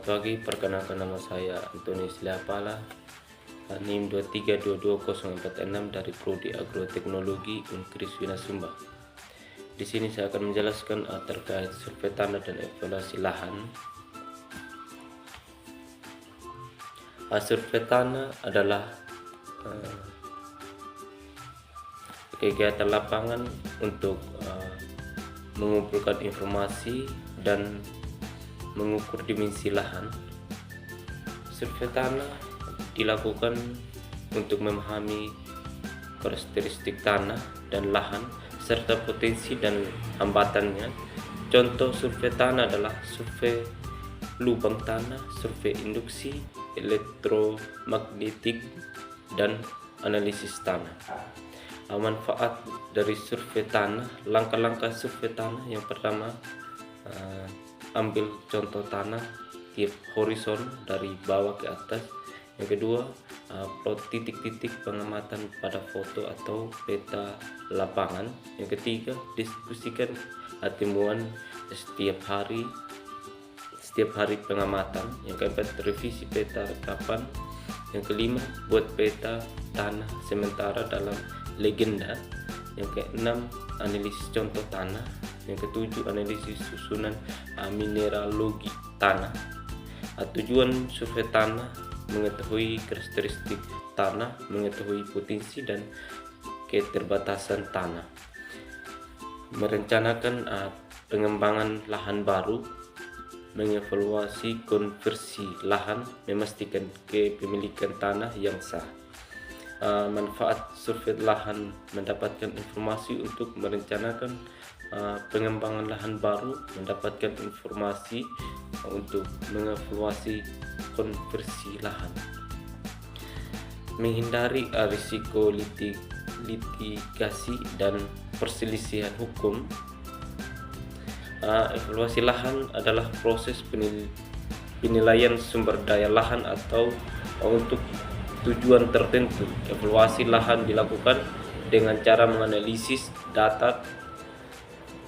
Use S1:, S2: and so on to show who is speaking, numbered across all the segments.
S1: pagi, perkenalkan nama saya Antoni Silapala, NIM 2322046 dari Prodi Agroteknologi Unkris Winasumba. Di sini saya akan menjelaskan terkait survei tanah dan evaluasi lahan. Survei tanah adalah kegiatan lapangan untuk mengumpulkan informasi dan mengukur dimensi lahan. Survei tanah dilakukan untuk memahami karakteristik tanah dan lahan serta potensi dan hambatannya. Contoh survei tanah adalah survei lubang tanah, survei induksi, elektromagnetik, dan analisis tanah. Manfaat dari survei tanah, langkah-langkah survei tanah. Yang pertama, ambil contoh tanah tiap horizon dari bawah ke atas. Yang kedua, plot titik-titik pengamatan pada foto atau peta lapangan. Yang ketiga, diskusikan temuan setiap hari pengamatan. Yang keempat, revisi peta rekapan. Yang kelima, buat peta tanah sementara dalam legenda. Yang keenam, analisis contoh tanah. Yang ketujuh, analisis susunan mineralogi tanah. Tujuan survei tanah mengetahui karakteristik tanah, mengetahui potensi dan keterbatasan tanah, merencanakan pengembangan lahan baru, mengevaluasi konversi lahan, memastikan kepemilikan tanah yang sah. Manfaat survei lahan: mendapatkan informasi untuk merencanakan pengembangan lahan baru, mendapatkan informasi untuk mengevaluasi konversi lahan, menghindari risiko litigasi dan perselisihan hukum. Evaluasi lahan adalah proses penilaian sumber daya lahan atau untuk tujuan tertentu. Evaluasi lahan dilakukan dengan cara menganalisis data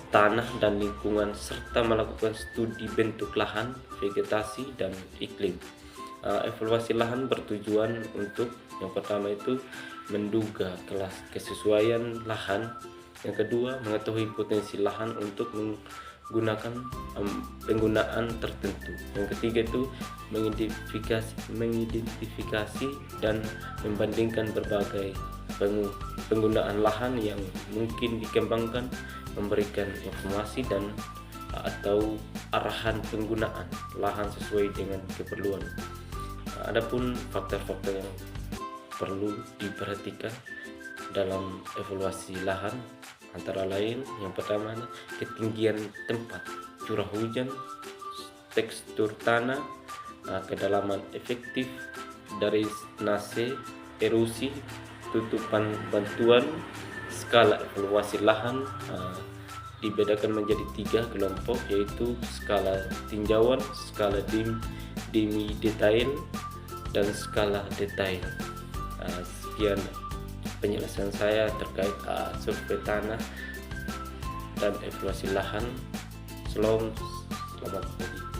S1: tanah dan lingkungan serta melakukan studi bentuk lahan, vegetasi, dan iklim. Evaluasi lahan bertujuan untuk yang pertama itu menduga kelas kesesuaian lahan. Yang kedua, mengetahui potensi lahan untuk menggunakan penggunaan tertentu. Yang ketiga itu mengidentifikasi dan membandingkan berbagai penggunaan lahan yang mungkin dikembangkan, memberikan informasi dan atau arahan penggunaan lahan sesuai dengan keperluan. Adapun faktor-faktor yang perlu diperhatikan dalam evaluasi lahan antara lain, yang pertama ketinggian tempat, curah hujan, tekstur tanah, kedalaman efektif, drainase, erosi, tutupan bantuan. Skala evaluasi lahan dibedakan menjadi 3 kelompok, yaitu skala tinjauan, skala demi detail, dan skala detail. Sekian penjelasan saya terkait survei tanah dan evaluasi lahan. Selamat pagi.